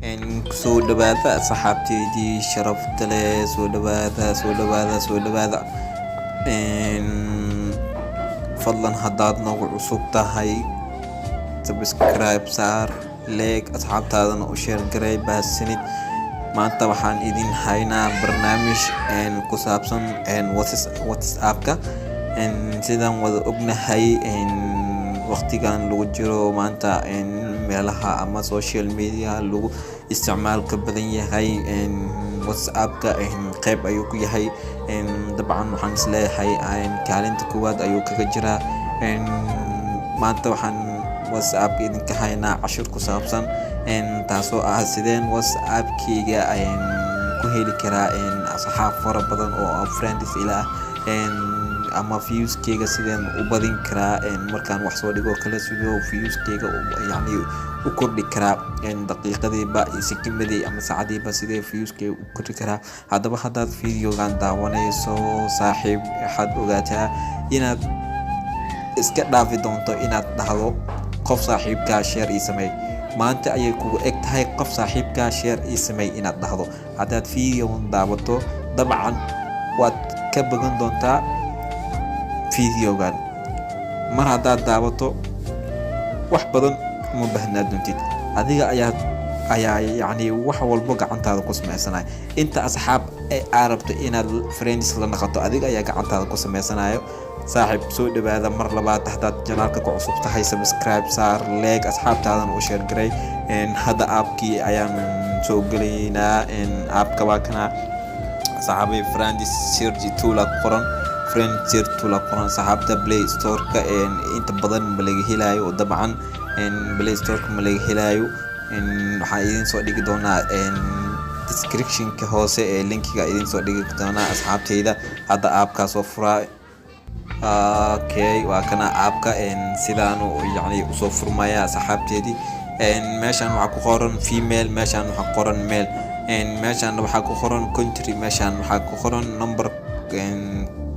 soo dhawaada asxaabteydii sharafta leh, soo dhawaada fadlan haddaad nagu cusub tahay subscribe saar, like asxaabtaadana u share garay baasanid. maanta waxaan idin haynaa barnaamij ku saabsan WhatsApp-ka. sidaan wada ognahay waqtigan lagu jiro maanta meelaha ama social media lagu isticmaalka badan yahay WhatsApp-ka qayb ayuu ku yahay. dabcan waxaan isleeyahay kaalinta koowaad ayuu kaga jiraa. maanta waxaan WhatsApp idinka haynaa cashir ku saabsan taasoo ah sideen WhatsApp-keyga ku heli karaa asxaab fara badan oo friends ila ama views-keyga sideen u badin karaa markaan wax soo dhigo kale sidoo views-keyga u kordhi karaa daqiiqadiiba sekimadii ama saacadiiba sidee views-keyga u kordhi karaa. haddaba haddaad videogan daawanayso saaxiib waxaad ogaataa inaad iska dhaafi doonto inaad dhahdo qof saaxiibkaa share ii sameey. maanta ayay kugu eg tahay qof saaxiibkaa share ii sameey inaad dhahdo. haddaad videogan daawato dabcan waad ka bogan doontaa videogan. mar haddaad daawato wax badan uma baahnaa doontid. adiga ayaa wax walbo gacantaada ku samaysanaya. inta asxaab aad rabto inaad friends la noqoto adiga ayaa gacantaada ku samaysanayo. saaxiib soo dhawaada mar labaad. haddaad janaalka ku cusub tahay subscribe saar, like asxaabtaadana u share garay. hadda aapkii ayaan soo gelaynaa. aapka waa kana saxaabay friends search tool qoran saxaabta Play Store-ka inta badan ma laga helayo. dabcan Play Store-ka ma laga helayo. waxaan idin soo dhigi doonaa description-ka hoose linkiga idin soo dhigi doonaa asxaabteyda. hadda aapka soo furaa. waa kana aapka sidaan usoo furmaya asxaabteedii. meeshaan waxaa ku qoran female, meeshaan waxaa qoran male, meeshaan waxaa ku qoran country, meeshaan waxaa ku qoran number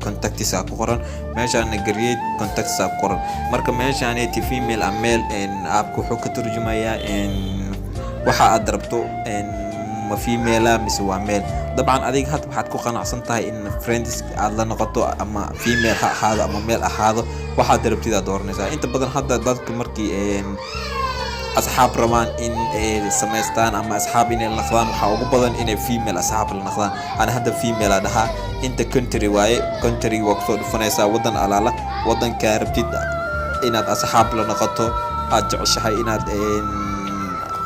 contacts ku qoran, meeshaan create contacts ku qoran. marka meeshaan female and male aapka wuxuu ka turjumayaa waxa aad rabto ma female mise waa male. dabcan adiga hadda waxaad ku qanacsan tahay in friends aad la noqoto ama female ha ahaado ama male ahaado, waxaad rabtid aad dooranaysaa. inta badan hadda dadka markii asxaab rabaan in ay samaystaan ama asxaab inay noqdaan waxaa ugu badan inay female asxaab la noqdaan. ana hadda female aa dhahaa. inta country waaye, country waa kusoo dhufanaysaa wadan alaala wadankaa rabtid inaad asxaab la noqoto aad jeceshahay inaad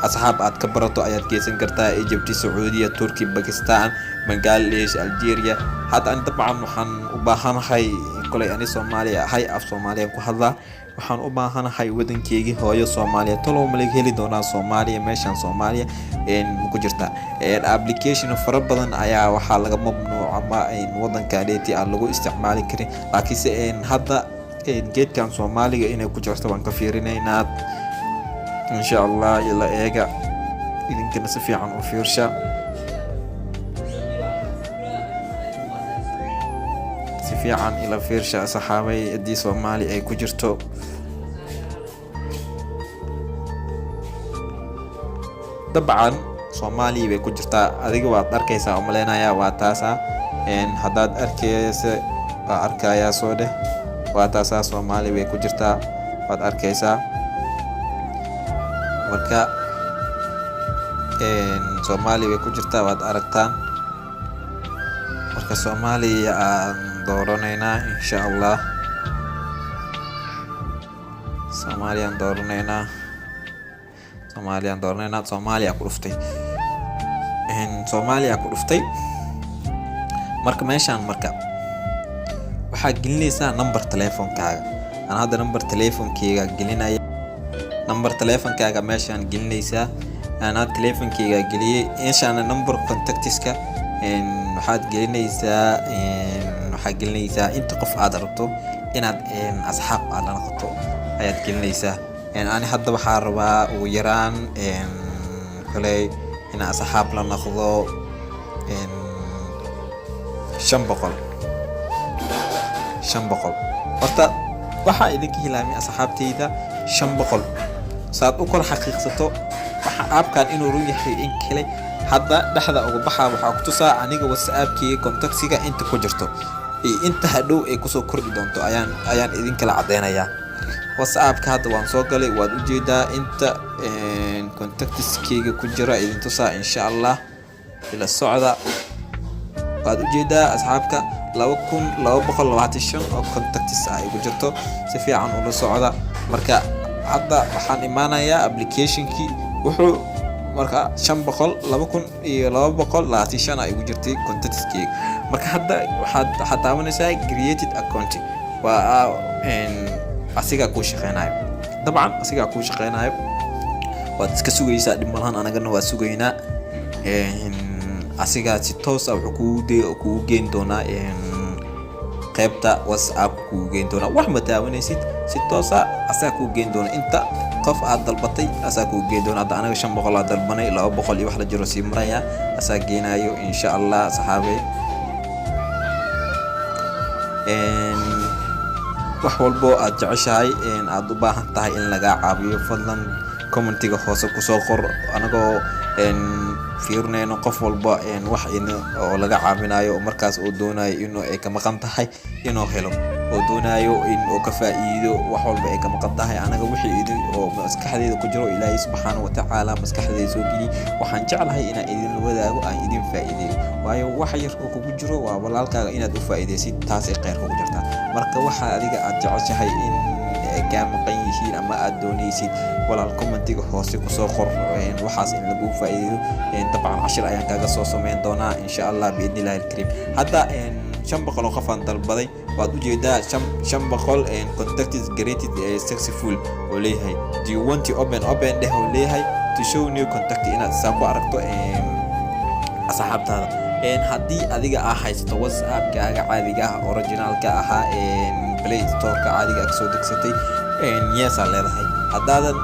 asxaab aad ka barato ayaad geysan kartaa. Egypt, Sacuudiya, Turkey, Pakistan, Bangladesh, Algeria. hadda aan dabcan waxaan u baahanahay kolay ani Soomaaliya ahay, af Soomaaliya ku hadlaa. waxaan u baahanahay wadankeygii hooyo Soomaaliya. talow ma laga heli doonaa Soomaaliya? meeshaan Soomaaliya ku jirta application fara badan ayaa waxaa laga mamnuuca ma wadanka dheeti aan lagu isticmaali karin. laakiinse hadda geedkan Soomaaliga inay ku jirto waan ka fiirinaynaa insha Allah. ila eega idinkana si fiican u fiirsha, si fiican ila fiirsha saxaabay haddii Soomaali ay ku jirto. dabcan Soomaali bay ku jirtaa. adiga waad arkaysaa oo maleynayaa waa taasa. haddaad arkaysa waa arkayaa soo dheh waa taasa. Soomaali bay ku jirtaa waad arkaysaa. marka Soomaali way ku jirtaa waad aragtaan. marka Soomaaliya aan dooranaynaa insha Allah. Soomaaliyaan dooranaynaa. Soomaaliya ku dhuftay. Soomaaliya ku dhuftay. marka meeshaan waxaad gelinaysaa number telefonkaaga. aan hadda number telefonkeyga gelinaya. number telefonkaaga meeshaan gelinaysaa. aan telefonkeyga geliyay. meeshaan number contactska waxaad gelinaysaa inta qof aad rabto inaad asxaab aad la noqoto ayaad gelinaysaa. ani hadda waxaa rabaa ugu yaraan kolay inaan asxaab la noqdo 500. horta waxaa idinka hilaamay asxaabteyda 500 saad u kala xaqiiqsato app-kan inuu run yahay in kale hadda dhexda uga baxaa waxaa ku tusaa aniga WhatsApp-kii contacts-ga inta ku jirto inta hadhow ay kusoo kordhi doonto ayaan idin kala cadeynayaa. WhatsApp-ka hadda waan soo galay, waad u jeedaa inta contacts-kayga ku jira idin tusaa insha Allah ila socda. waad u jeedaa asxaabka 2225 oo contacts ah ay ku jirto, si fiican ula socda. marka hadda waxaan imaanayaa application-kii wuxuu marka 2225 ay ku jirtay contacts-kayga. marka hadda waxaad taabanaysaa created account, waa asiga ku shaqeynayo. dabcan asiga ku shaqeynayo waad iska sugaysaa, dhib malahan anagana waa sugaynaa. asiga si toos ah wuxuu kugu geyn doonaa qaybta WhatsApp kugu geyn doonaa. wax ma taabanaysid, si toos ah asaga kugu geyn doona. inta qof aad dalbatay asaga kugu geyn doona. hadda anaga 500 aad dalbanay, 200 iyo wax la jiro sii maraya asaga geenayo insha Allah saxaabay. wax walbo aad jeceshahay aad u baahan tahay in laga caabiyo, fadlan commentiga hoose ku soo qor. anagoo fiirnayno qof walba wax oo laga caabinayo markaas oo doonayo inuu ay ka maqan tahay inuu helo, oo doonayo inuu ka faa'iido wax walba ay ka maqan tahay. anaga wixii idin oo maskaxdeeda ku jiro Ilaahay subhanahu wa ta'ala maskaxdeeda soo geli, waxaan jeclahay inaan idin wadaago, aan idin faa'iideeyo. waayo wax yar oo kugu jiro waa walaalkaaga inaad u faa'iideysid, taas ay khayr kugu jirtaa. marka waxa adiga aad jeceshahay in ka maqan yihiin ama aad doonaysid, walaal commentiga hoose ku soo qor waxaas in lagu faa'iideeyo. dabcan cashir ayaan kaaga soo sameyn doonaa insha Allah biidnillahi alkarim. hadda 500 qof aan dalbaday, waad u jeedaa 500 contacts created successful oo leeyahay. do you want to open dheh oo leeyahay to show new contact inaad saa ku aragto asxaabtaada. haddii adiga haysato WhatsApp-kaaga caadiga ah originalka ahaa Play Store-ka caadiga ah soo degsatay yes aad leedahay. haddaadan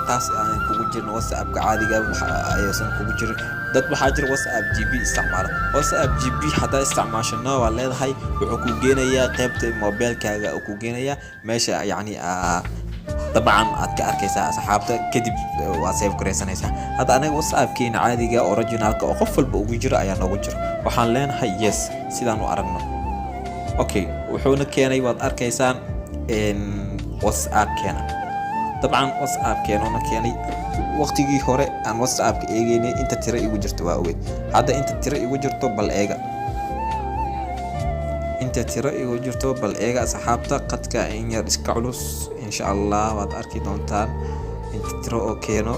taas aan kugu jirin WhatsApp-ka caadiga aysan kugu jirin, dad waxaa jira WhatsApp GB isticmaala. WhatsApp GB haddaa isticmaashana waa leedahay, wuxuu ku geenayaa qaybta mobilkaaga oo ku geenayaa meesha yacni dabcan aad ka arkaysaa asxaabta, kadib waa save gareysanaysaa. hadda anaga WhatsApp-keena caadiga originalka oo qof walba ugu jira ayaa noogu jira, waxaan leenahay yes sidaan u aragno. okay wuxuuna keenay waad arkaysaan WhatsApp-keena. dabcan WhatsApp-keena na keenay waqtigii hore aan WhatsApp-ka eegaynay inta tiro igu jirto waa ogeyd. hadda inta tiro igu jirto bal eega, inta tiro igu jirto bal eega asxaabta. qadka in yar iska culus insha Allah waad arki doontaan inta tiro oo keeno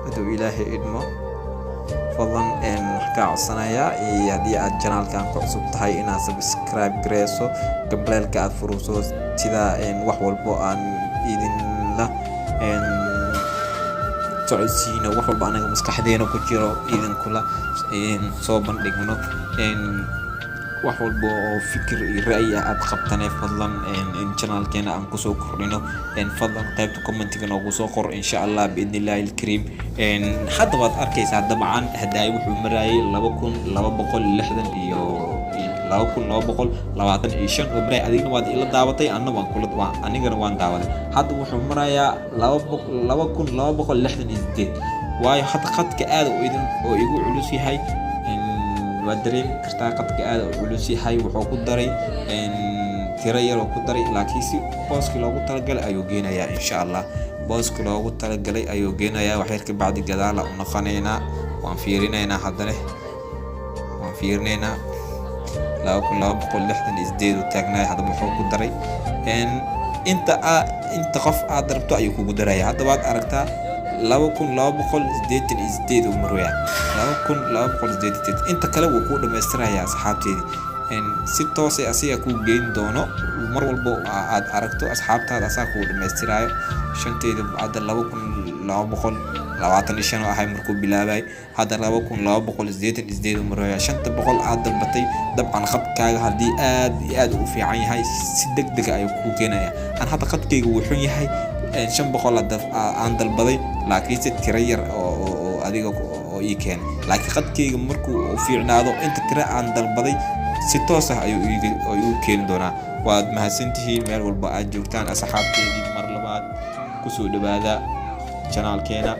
haduu Ilaahay idmo. fadlan ka codsanaya haddii aad channelkan ku cusub tahay inaad subscribe gareyso, gambaleelka aad furuso, sida wax walbo aan idin la socodsiino, wax walba anaga maskaxdeena ku jiro idin kula soo bandhigno. wax walba oo fikir iyo ra'yi aad qabtane fadlan channelkeena aan ku soo kordhino. fadlan qaybta commentiga noogu soo qor insha Allah biidnillahi alkarim. hadda waad arkaysaa dabcan hadaay wuxuu marayay 2260 iyo 2225 oo maray. adigna waad ila daabatay, anigana waan daawaday. hadda wuxuu marayaa 2268. waayo hadda qadka aad oo igu culus yahay, waad dareemi kartaa qadka aad u culus yahay. wuxuu ku daray tiro yar oo ku daray, laakiin si booski loogu talagalay ayuu geenayaa insha Allah. booski loogu talagalay ayuu geenayaa. wax yar ka bacdi gadaal u noqonaynaa, waan fiirinaynaa. haddana waan fiirinaynaa 2268 uu taagnaa. hadda wuxuu ku daray inta qof aad rabto ayuu kugu daraya. hadda waad aragtaa 2288 uu maraya. 2288 inta kale wuu ku dhameystirayaa asxaabteedii. si toos ah asiga ku geyn doono mar walba aad aragto asxaabtaada asaga ku dhameystirayo. shanteeda hadda 2225 ahay markuu bilaabay. hadda 2288 uu maraya. 500 aad dalbatay. dabcan khadkaaga haddii aad u fiican yahay si degdeg ayuu ku keenayaa. aan hadda khadkayga wuxuu yahay 500 aan dalbaday, laakiin si tiro yar oo adiga oo ii keenay. laakiin khadkayga markuu fiicnaado inta tiro aan dalbaday si toos ah ayuu igu keeni doonaa. waad mahadsantihiin meel walba aad joogtaan asxaabteedii. mar labaad ku soo dhawaada channelkeena,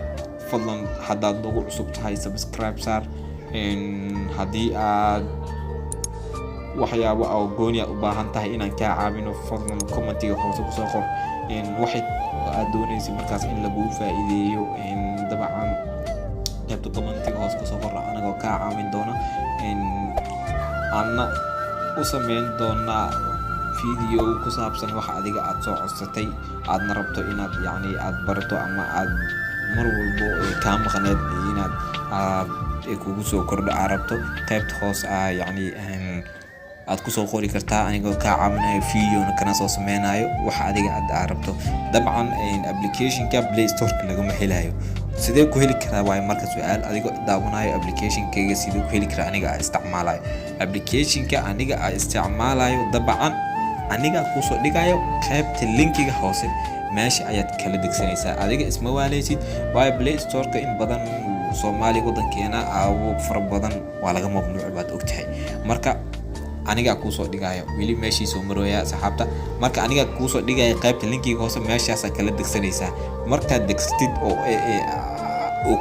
fadlan haddaad nagu cusub tahay subscribe saar haddii aad waxyaabo oo gooni u baahan tahay inaan kaa caawino fadlan commentiga hoose ku soo qor waxay aad doonaysid markaas in lagu faa'iideeyo dabcan qaybta commentiga hoose ku soo qor anagoo kaa caawin doona anna u sameyn doona video ku saabsan wax adiga aad soo codsatay aadna rabto inaad yacni aad barato ama aad mar walbo ka maqneed inaad kugu soo kordho arabto qaybta hoose yacni aad ku soo qori kartaa anigoo ka caawinayo video kana soo sameynayo wax adiga aad arabto dabcan application-ka Play Store-ka laga helayo sidee ku heli karaa waay marka su'aal adigoo daawanayo application-kayga sidee ku heli karaa aniga isticmaalayo application-ka aniga isticmaalayo dabcan aniga ku soo dhigayo qaybta linkiga hoose meesha ayaad kala degsanaysaa adiga isma waaleysid waay Play Store-ka in badan Soomaali wadankeena fara badan waa laga mamnuuc baad ogtahay marka aniga ku soo dhigayo wili meeshii soo marooya saxaabta marka aniga ku soo dhigayo qaybta linkiga hoose meeshaas kala degsanaysaa marka degsatid oo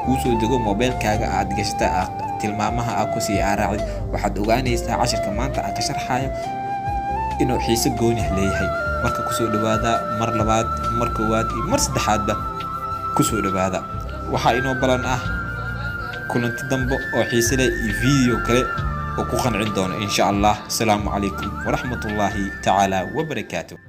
ku soo dego mobilkaaga aad gashata tilmaamaha aad ku sii raacid waxaad ogaanaysaa cashirka maanta aan ka sharxayo inuu xiiso gooni leeyahay marka ku soo dhawaada mar labaad mar koowaad iyo mar saddexaadba ku soo dhawaada waxa inoo balan kulanti dambe oo xiiso leh iyo video kale oo ku qancin doona insha Allah. Assalamu alaykum wa rahmatullahi ta'ala wa barakatuh.